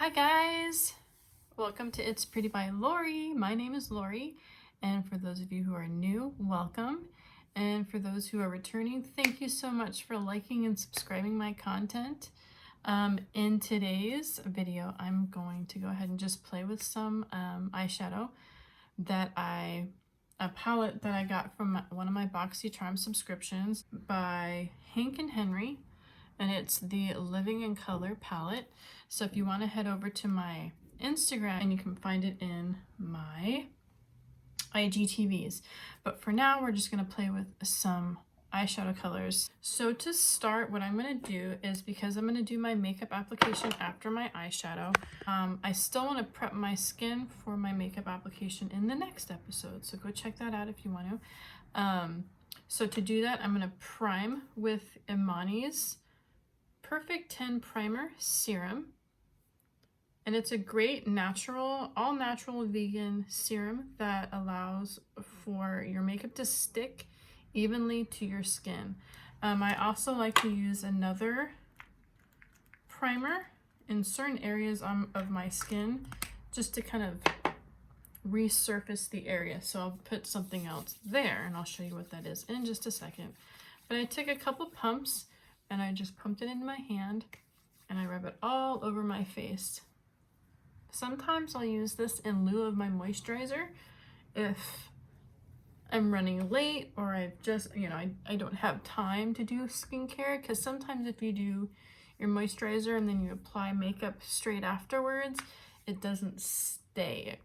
Hi guys! Welcome to It's Pretty by Lori. My name is Lori, and for those of you who are new, welcome. And for those who are returning, thank you so much for liking and subscribing my content. In today's video, I'm going to go ahead and just play with some eyeshadow that a palette that I got from one of my BoxyCharm subscriptions by Hank and Henry. And it's the Living in Color palette. So if you want to head over to my Instagram, and you can find it in my IGTVs. But for now, we're just going to play with some eyeshadow colors. So to start, what I'm going to do is, because I'm going to do my makeup application after my eyeshadow, I still want to prep my skin for my makeup application in the next episode. So go check that out if you want to. So to do that, I'm going to prime with Imani's Perfect 10 Primer Serum, and it's a great natural, all natural vegan serum that allows for your makeup to stick evenly to your skin. I also like to use another primer in certain areas of my skin just to kind of resurface the area. So I'll put something else there and I'll show you what that is in just a second. But I took a couple pumps and I just pumped it into my hand and I rub it all over my face. Sometimes I'll use this in lieu of my moisturizer if I'm running late or I've just, I don't have time to do skincare, because sometimes if you do your moisturizer and then you apply makeup straight afterwards, it doesn't stay. It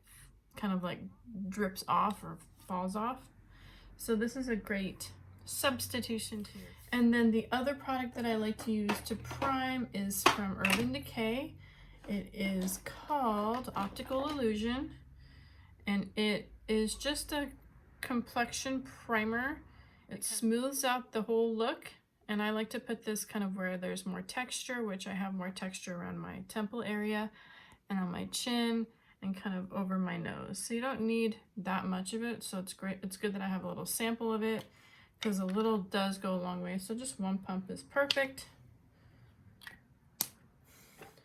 kind of like drips off or falls off. So this is a great substitution to your. And then the other product that I like to use to prime is from Urban Decay. It is called Optical Illusion, and it is just a complexion primer. It smooths out the whole look, and I like to put this kind of where there's more texture, which I have more texture around my temple area and on my chin and kind of over my nose. So you don't need that much of it, so it's great. It's good that I have a little sample of it, because a little does go a long way. So just one pump is perfect.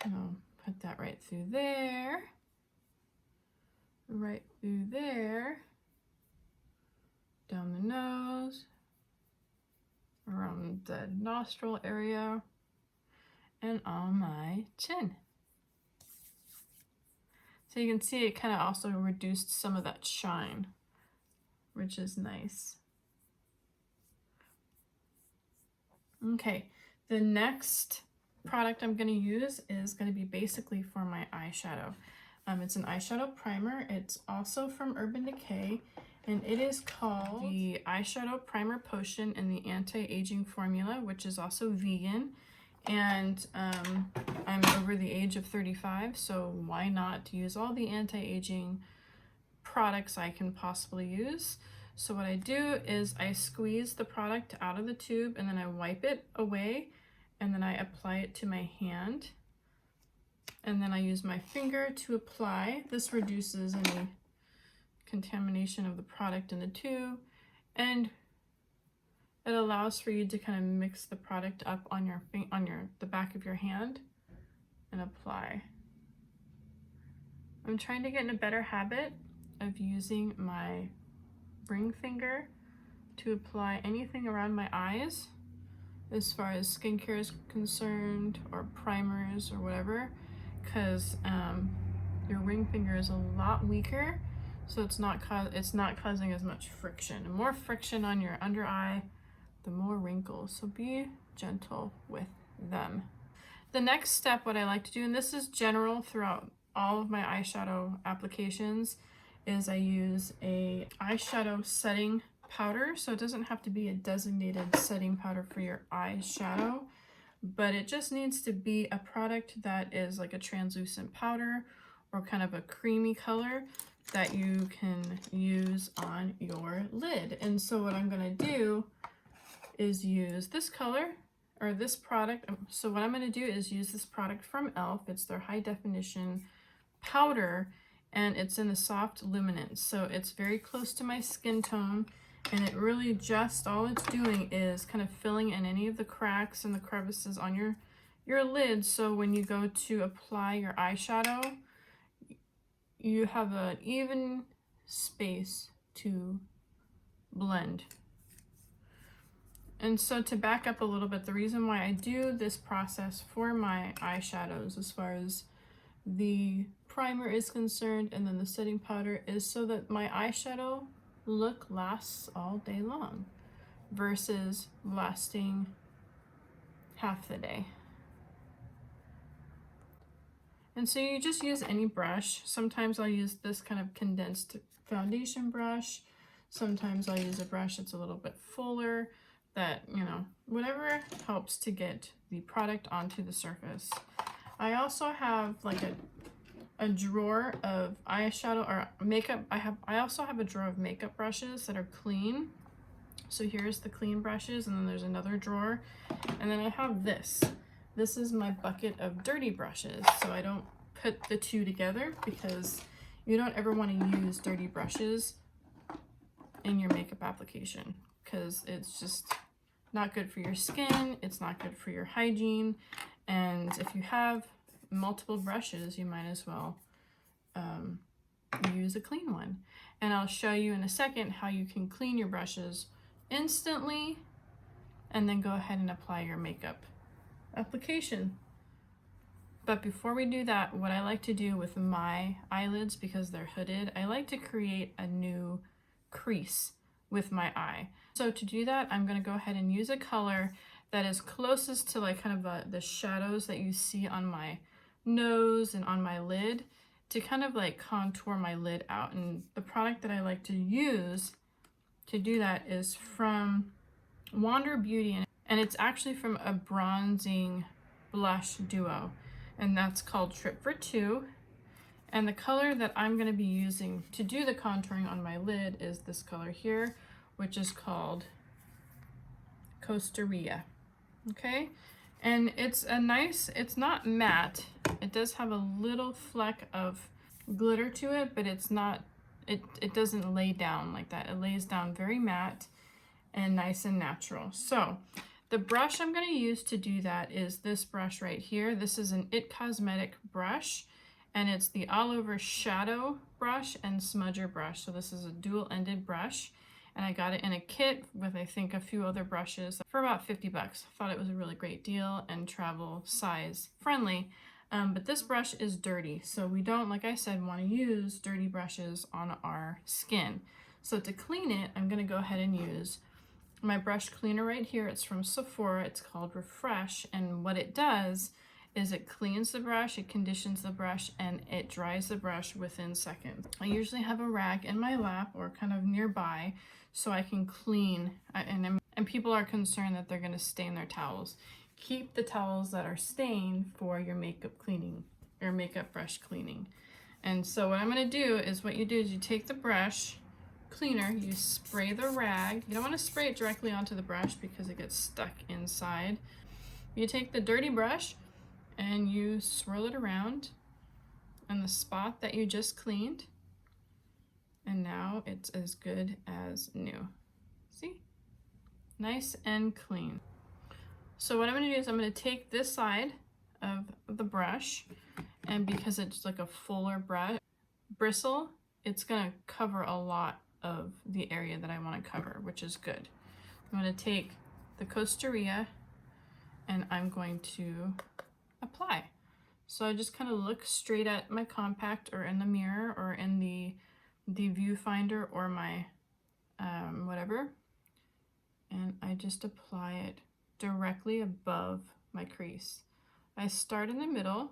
And I'll put that right through there, right through there, down the nose, around the nostril area, and on my chin. So you can see it kind of also reduced some of that shine, which is nice. Okay, the next product I'm going to use is going to be basically for my eyeshadow. It's an eyeshadow primer. It's also from Urban Decay, and it is called the Eyeshadow Primer Potion in the Anti-Aging Formula, which is also vegan. And I'm over the age of 35, so why not use all the anti-aging products I can possibly use? So what I do is I squeeze the product out of the tube and then I wipe it away, and then I apply it to my hand, and then I use my finger to apply. This reduces any contamination of the product in the tube, and it allows for you to kind of mix the product up on the back of your hand and apply. I'm trying to get in a better habit of using my ring finger to apply anything around my eyes as far as skincare is concerned, or primers or whatever, because your ring finger is a lot weaker, so it's not causing as much friction. The more friction on your under eye, the more wrinkles, so be gentle with them. The next step, what I like to do, and this is general throughout all of my eyeshadow applications, is I use a eyeshadow setting powder. So it doesn't have to be a designated setting powder for your eyeshadow, but it just needs to be a product that is like a translucent powder or kind of a creamy color that you can use on your lid. And so what I'm going to do is use this color, or this product. So what I'm going to do is use this product from e.l.f. It's their high definition powder, and it's in the soft luminance, so it's very close to my skin tone, and it really just, all it's doing is kind of filling in any of the cracks and the crevices on your your lid, so when you go to apply your eyeshadow, you have an even space to blend. And so to back up a little bit, the reason why I do this process for my eyeshadows as far as the primer is concerned and then the setting powder is so that my eyeshadow look lasts all day long versus lasting half the day. And so you just use any brush. Sometimes I'll use this kind of condensed foundation brush. Sometimes I'll use a brush that's a little bit fuller, that, you know, whatever helps to get the product onto the surface. I also have like a drawer of eyeshadow or makeup. I also have a drawer of makeup brushes that are clean. So here's the clean brushes, and then there's another drawer. And then I have this. This is my bucket of dirty brushes. So I don't put the two together because you don't ever want to use dirty brushes in your makeup application because it's just not good for your skin. It's not good for your hygiene. And if you have multiple brushes, you might as well use a clean one. And I'll show you in a second how you can clean your brushes instantly and then go ahead and apply your makeup application. But before we do that, what I like to do with my eyelids, because they're hooded, I like to create a new crease with my eye. So to do that, I'm going to go ahead and use a color that is closest to like kind of the shadows that you see on my nose and on my lid to kind of like contour my lid out. And the product that I like to use to do that is from Wander Beauty, and it's actually from a bronzing blush duo, and that's called Trip for Two. And the color that I'm going to be using to do the contouring on my lid is this color here, which is called Costa Rica. Okay, and it's a nice, it's not matte. It does have a little fleck of glitter to it, but it's not, it doesn't lay down like that. It lays down very matte and nice and natural. So the brush I'm going to use to do that is this brush right here. This is an It Cosmetic brush, and it's the All Over Shadow brush and Smudger brush. So this is a dual-ended brush, and I got it in a kit with I think a few other brushes for about 50 bucks. Thought it was a really great deal and travel size friendly. But this brush is dirty, so we don't, like I said, want to use dirty brushes on our skin. So to clean it, I'm going to go ahead and use my brush cleaner right here. It's from Sephora. It's called Refresh, and what it does is it cleans the brush, it conditions the brush, and it dries the brush within seconds. I usually have a rag in my lap or kind of nearby so I can clean, and people are concerned that they're going to stain their towels. Keep the towels that are stained for your makeup cleaning, or makeup brush cleaning. And so what I'm going to do is, what you do is you take the brush cleaner, you spray the rag. You don't want to spray it directly onto the brush because it gets stuck inside. You take the dirty brush and you swirl it around on the spot that you just cleaned, and now it's as good as new. See? Nice and clean. So what I'm going to do is I'm going to take this side of the brush, and because it's like a fuller bristle, it's going to cover a lot of the area that I want to cover, which is good. I'm going to take the Costa Rica and I'm going to apply. So I just kind of look straight at my compact, or in the mirror, or in the viewfinder, or my whatever, and I just apply it directly above my crease. I start in the middle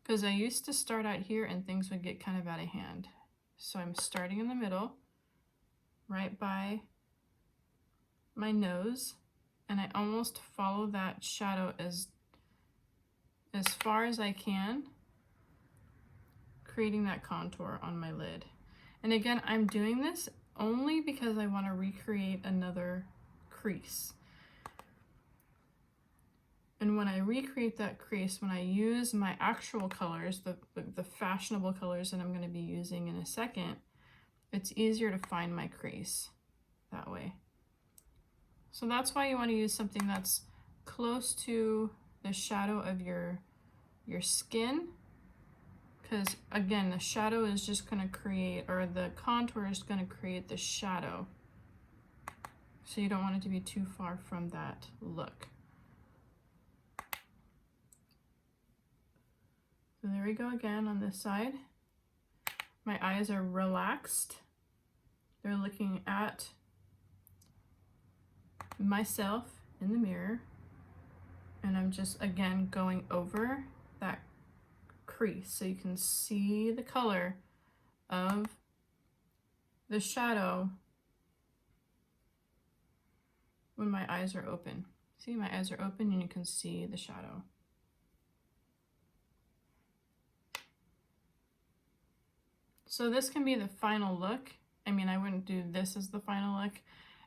because I used to start out here and things would get kind of out of hand. So I'm starting in the middle, right by my nose, and I almost follow that shadow as far as I can, creating that contour on my lid. And again, I'm doing this only because I want to recreate another crease. And when I recreate that crease, when I use my actual colors, the fashionable colors that I'm going to be using in a second, it's easier to find my crease that way. So that's why you want to use something that's close to the shadow of your skin, because again, the shadow is just going to create, or the contour is going to create the shadow. So you don't want it to be too far from that look. So there we go again on this side. My eyes are relaxed. They're looking at myself in the mirror. And I'm just, again, going over that crease so you can see the color of the shadow when my eyes are open. See, my eyes are open and you can see the shadow. So this can be the final look. I mean, I wouldn't do this as the final look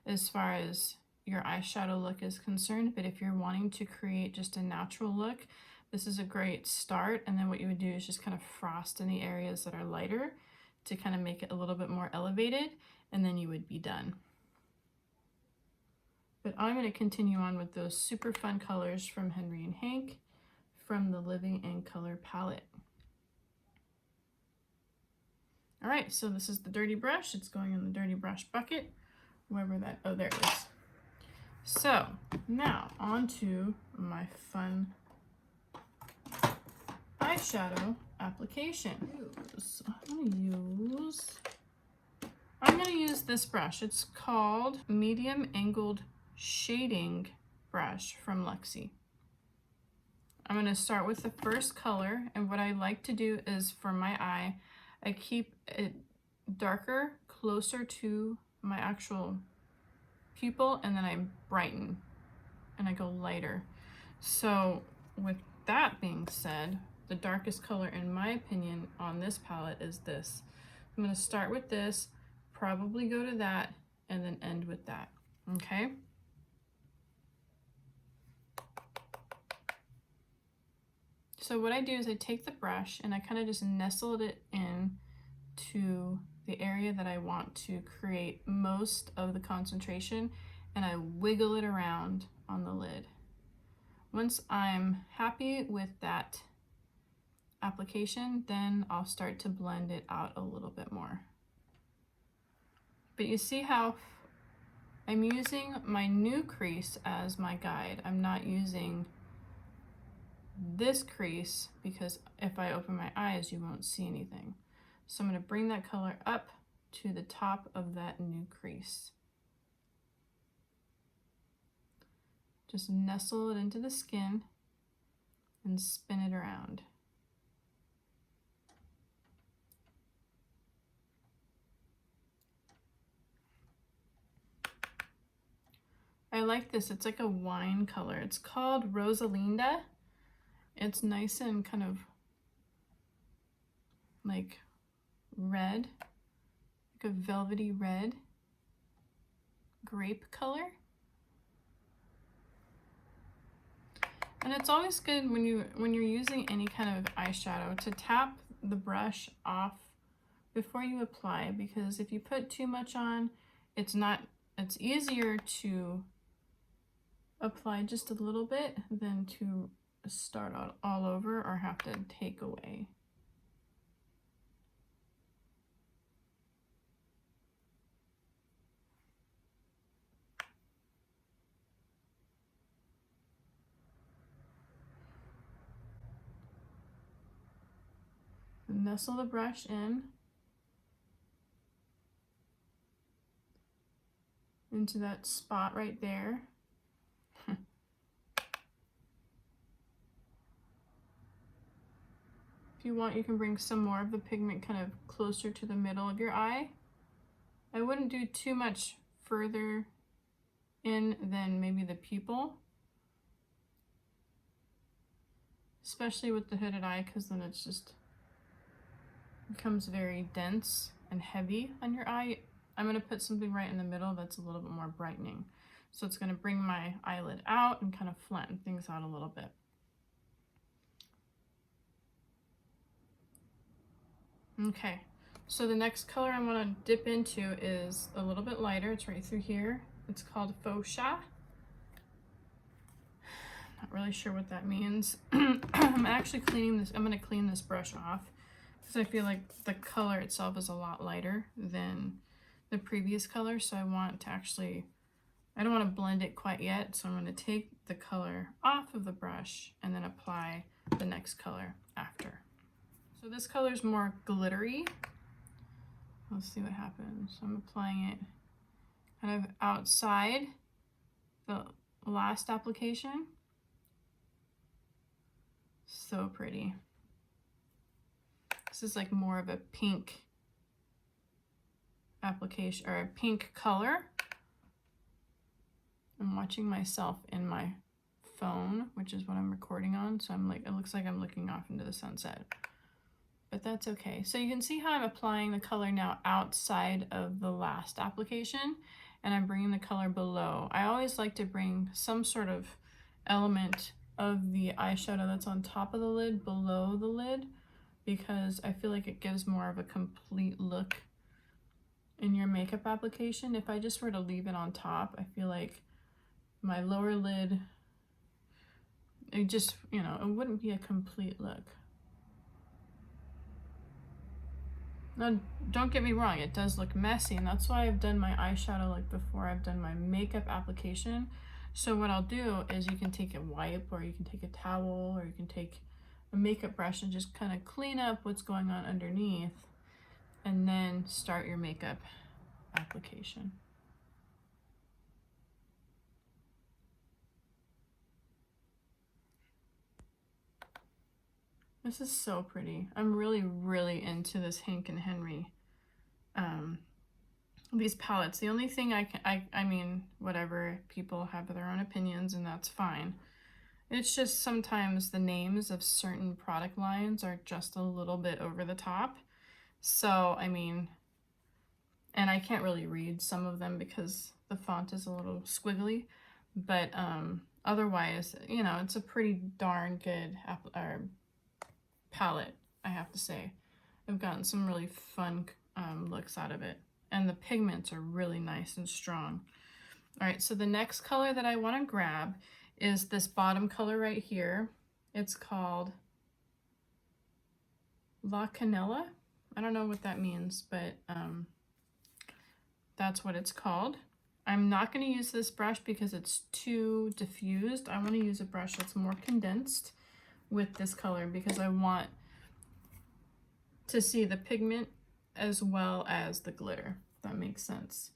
as far as your eyeshadow look is concerned, but if you're wanting to create just a natural look, this is a great start. And then what you would do is just kind of frost in the areas that are lighter to kind of make it a little bit more elevated, and then you would be done. But I'm going to continue on with those super fun colors from Henry and Hank from the Living in Color palette. All right, so this is the dirty brush. It's going in the dirty brush bucket, wherever that, oh, there it is. So now on to my fun eyeshadow application. I'm gonna use this brush. It's called Medium Angled Shading Brush from Luxie. I'm gonna start with the first color, and what I like to do is for my eye, I keep it darker, closer to my actual pupil, and then I brighten and I go lighter. So with that being said, the darkest color in my opinion on this palette is this. I'm going to start with this, probably go to that, and then end with that. Okay. So what I do is I take the brush and I kind of just nestled it in to the area that I want to create most of the concentration, and I wiggle it around on the lid. Once I'm happy with that application, then I'll start to blend it out a little bit more. But you see how I'm using my new crease as my guide. I'm not using this crease because if I open my eyes, you won't see anything. So I'm going to bring that color up to the top of that new crease. Just nestle it into the skin and spin it around. I like this. It's like a wine color. It's called Rosalinda. It's nice and kind of like red, like a velvety red grape color. And it's always good when you're using any kind of eyeshadow to tap the brush off before you apply, because if you put too much on, it's easier to apply just a little bit than to start out all over or have to take away. Nestle the brush into that spot right there. If you want, you can bring some more of the pigment kind of closer to the middle of your eye. I wouldn't do too much further in than maybe the pupil, especially with the hooded eye, because then it's just becomes very dense and heavy on your eye. I'm going to put something right in the middle that's a little bit more brightening. So it's going to bring my eyelid out and kind of flatten things out a little bit. Okay, so the next color I want to dip into is a little bit lighter. It's right through here. It's called Fuchsia. Not really sure what that means. I'm actually cleaning this. I'm going to clean this brush off because I feel like the color itself is a lot lighter than the previous color. So I want to actually, I don't want to blend it quite yet. So I'm going to take the color off of the brush and then apply the next color after. So this color is more glittery. Let's see what happens. I'm applying it kind of outside the last application. So pretty. This is like more of a pink application, or a pink color. I'm watching myself in my phone, which is what I'm recording on. So I'm like, it looks like I'm looking off into the sunset, but that's okay. So you can see how I'm applying the color now outside of the last application, and I'm bringing the color below. I always like to bring some sort of element of the eyeshadow that's on top of the lid below the lid, because I feel like it gives more of a complete look in your makeup application. If I just were to leave it on top, I feel like my lower lid, it just, you know, it wouldn't be a complete look. Now, don't get me wrong, it does look messy, and that's why I've done my eyeshadow like before I've done my makeup application. So what I'll do is you can take a wipe, or you can take a towel, or you can take a makeup brush and just kind of clean up what's going on underneath, and then start your makeup application. This is so pretty. I'm really, really into this Hank and Henry, these palettes. The only thing I mean, whatever, people have their own opinions, and that's fine. It's just sometimes the names of certain product lines are just a little bit over the top. So, I mean, and I can't really read some of them because the font is a little squiggly, but otherwise, you know, it's a pretty darn good palette, I have to say. I've gotten some really fun looks out of it, and the pigments are really nice and strong. All right, so the next color that I want to grab is this bottom color right here. It's called La Canela. I don't know what that means, but that's what it's called. I'm not going to use this brush because it's too diffused. I want to use a brush that's more condensed with this color because I want to see the pigment as well as the glitter. If that makes sense.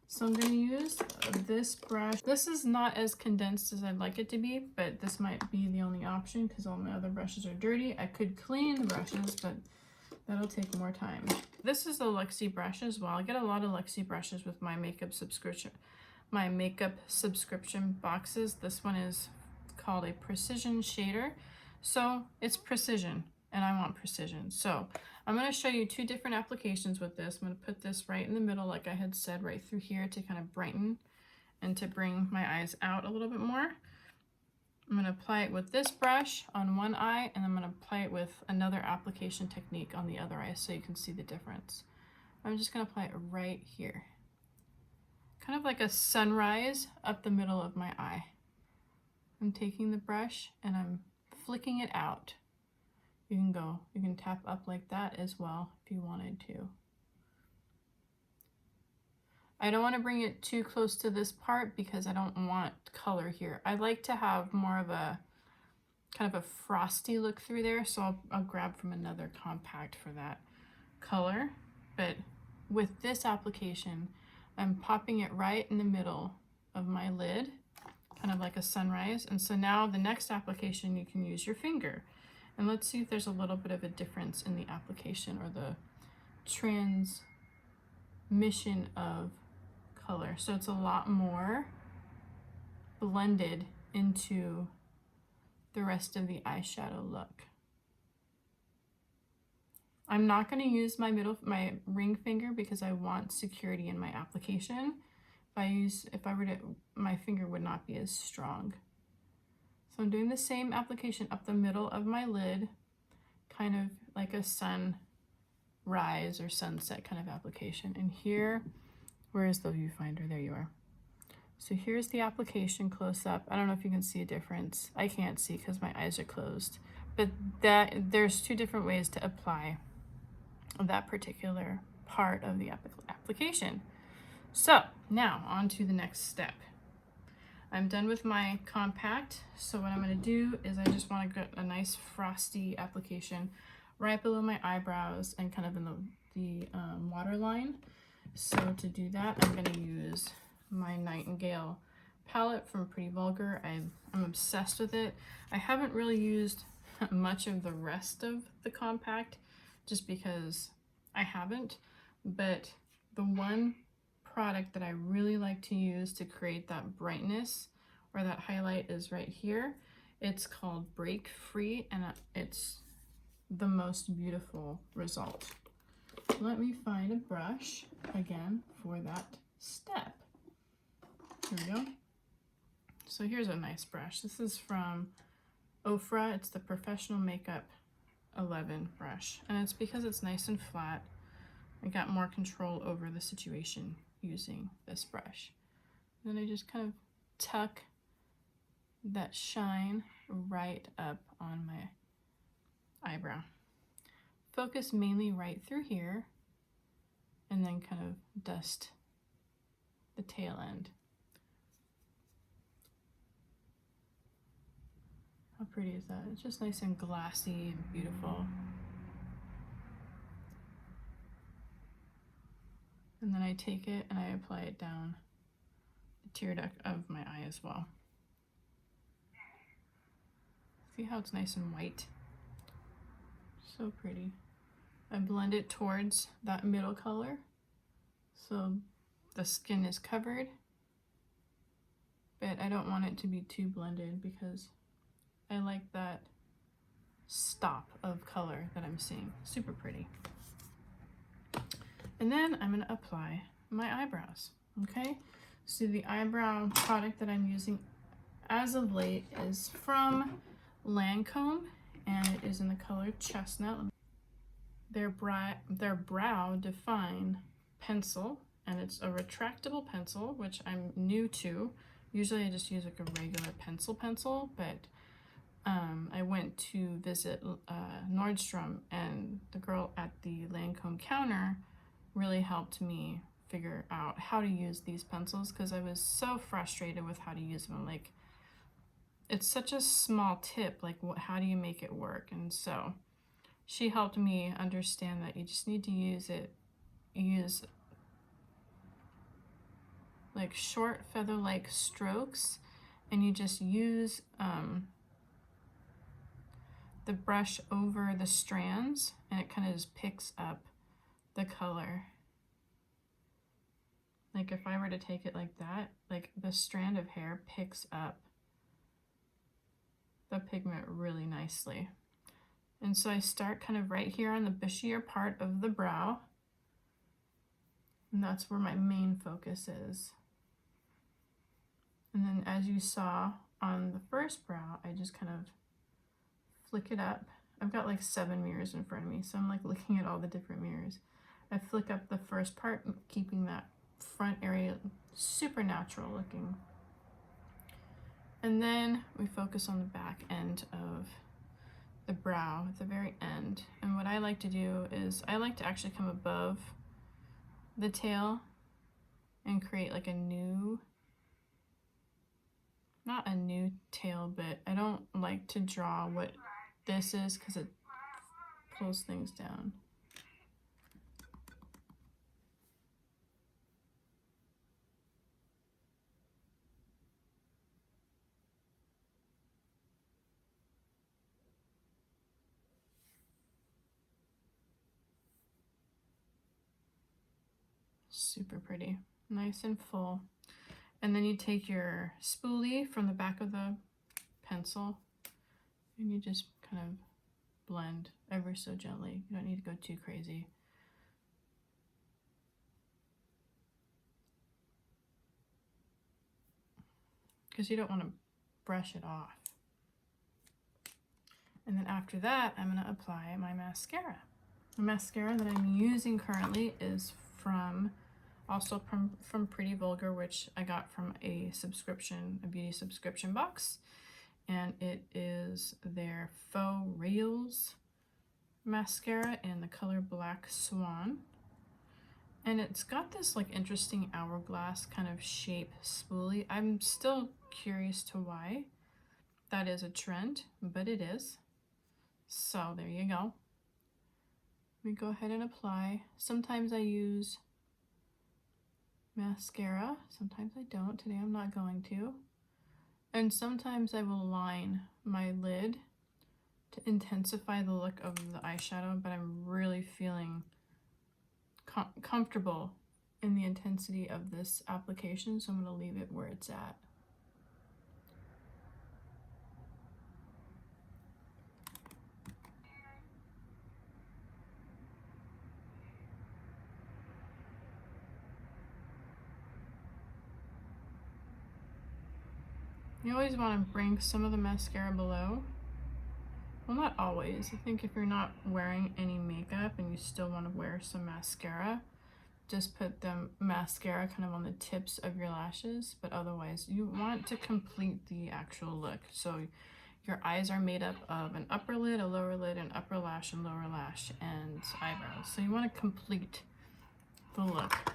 So I'm going to use this brush. This is not as condensed as I'd like it to be, but this might be the only option because all my other brushes are dirty. I could clean the brushes, but that'll take more time. This is a Luxie brush as well. I get a lot of Luxie brushes with my makeup subscription boxes. This one is called a precision shader. So it's precision, and I want precision. So I'm going to show you two different applications with this. I'm going to put this right in the middle, like I had said, right through here to kind of brighten and to bring my eyes out a little bit more. I'm going to apply it with this brush on one eye, and I'm going to apply it with another application technique on the other eye so you can see the difference. I'm just going to apply it right here. Kind of like a sunrise up the middle of my eye. I'm taking the brush and I'm flicking it out. You can tap up like that as well if you wanted to. I don't want to bring it too close to this part because I don't want color here. I like to have more of a kind of a frosty look through there, so I'll grab from another compact for that color. But with this application, I'm popping it right in the middle of my lid, kind of like a sunrise. And so now the next application, you can use your finger. And let's see if there's a little bit of a difference in the application or the transmission of color. So it's a lot more blended into the rest of the eyeshadow look. I'm not going to use my ring finger because I want security in my application. If I were to, my finger would not be as strong. So I'm doing the same application up the middle of my lid, kind of like a sunrise or sunset kind of application. And here, where is the viewfinder? There you are. So here's the application close up. I don't know if you can see a difference. I can't see because my eyes are closed. But there's two different ways to apply that particular part of the application. So now on to the next step. I'm done with my compact. So what I'm going to do is I just want to get a nice frosty application right below my eyebrows and kind of in the waterline. So to do that, I'm going to use my Nightingale palette from Pretty Vulgar. I'm obsessed with it. I haven't really used much of the rest of the compact just because I haven't, but the one product that I really like to use to create that brightness or that highlight is right here. It's called Break Free, and it's the most beautiful result. Let me find a brush again for that step. Here we go. So here's a nice brush. This is from Ofra. It's the Professional Makeup 11 brush, and it's because it's nice and flat. I got more control over the situation using this brush. Then I just kind of tuck that shine right up on my eyebrow. Focus mainly right through here, and then kind of dust the tail end. How pretty is that? It's just nice and glassy and beautiful. And then I take it and I apply it down the tear duct of my eye as well. See how it's nice and white? So pretty. I blend it towards that middle color so the skin is covered, but I don't want it to be too blended because I like that stop of color that I'm seeing. Super pretty. And then I'm going to apply my eyebrows. Okay, so the eyebrow product that I'm using as of late is from Lancome, and it is in the color Chestnut. Their Brow Define pencil, and it's a retractable pencil, which I'm new to. Usually I just use like a regular pencil, but I went to visit Nordstrom, and the girl at the Lancome counter really helped me figure out how to use these pencils because I was so frustrated with how to use them. Like, it's such a small tip, like how do you make it work? And so she helped me understand that you just need to use like short feather-like strokes, and you just use the brush over the strands, and it kind of just picks up the color. Like if I were to take it like that, like the strand of hair picks up the pigment really nicely. And so I start kind of right here on the bushier part of the brow, and that's where my main focus is. And then as you saw on the first brow, I just kind of flick it up. I've got like 7 mirrors in front of me, so I'm like looking at all the different mirrors. I flick up the first part, keeping that front area super natural looking. And then we focus on the back end of the brow at the very end. And what I like to do is I like to actually come above the tail and create like a new, not a new tail, but I don't like to draw what this is because it pulls things down. Super pretty, nice and full. And then you take your spoolie from the back of the pencil and you just kind of blend ever so gently. You don't need to go too crazy. Because you don't want to brush it off. And then after that, I'm going to apply my mascara. The mascara that I'm using currently is from Also from Pretty Vulgar, which I got from a beauty subscription box. And it is their Faux Reals mascara in the color Black Swan. And it's got this like interesting hourglass kind of shape spoolie. I'm still curious to why that is a trend, but it is. So there you go. Let me go ahead and apply. Sometimes I use mascara, sometimes I don't. Today I'm not going to. And sometimes I will line my lid to intensify the look of the eyeshadow, but I'm really feeling comfortable in the intensity of this application, so I'm going to leave it where it's at. You always want to bring some of the mascara below. Well, not always. I think if you're not wearing any makeup and you still want to wear some mascara, just put the mascara kind of on the tips of your lashes, but otherwise you want to complete the actual look. So your eyes are made up of an upper lid, a lower lid, an upper lash, and lower lash, and eyebrows. So you want to complete the look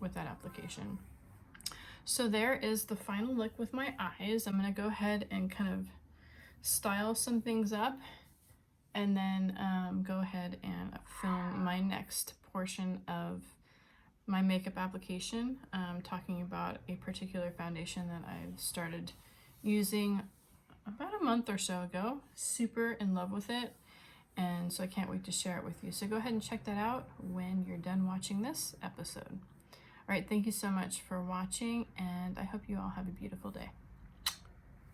with that application. So there is the final look with my eyes. I'm going to go ahead and kind of style some things up, and then go ahead and film my next portion of my makeup application, talking about a particular foundation that I've started using about a month or so ago. Super in love with it, and so I can't wait to share it with you. So go ahead and check that out when you're done watching this episode. All right, thank you so much for watching, and I hope you all have a beautiful day.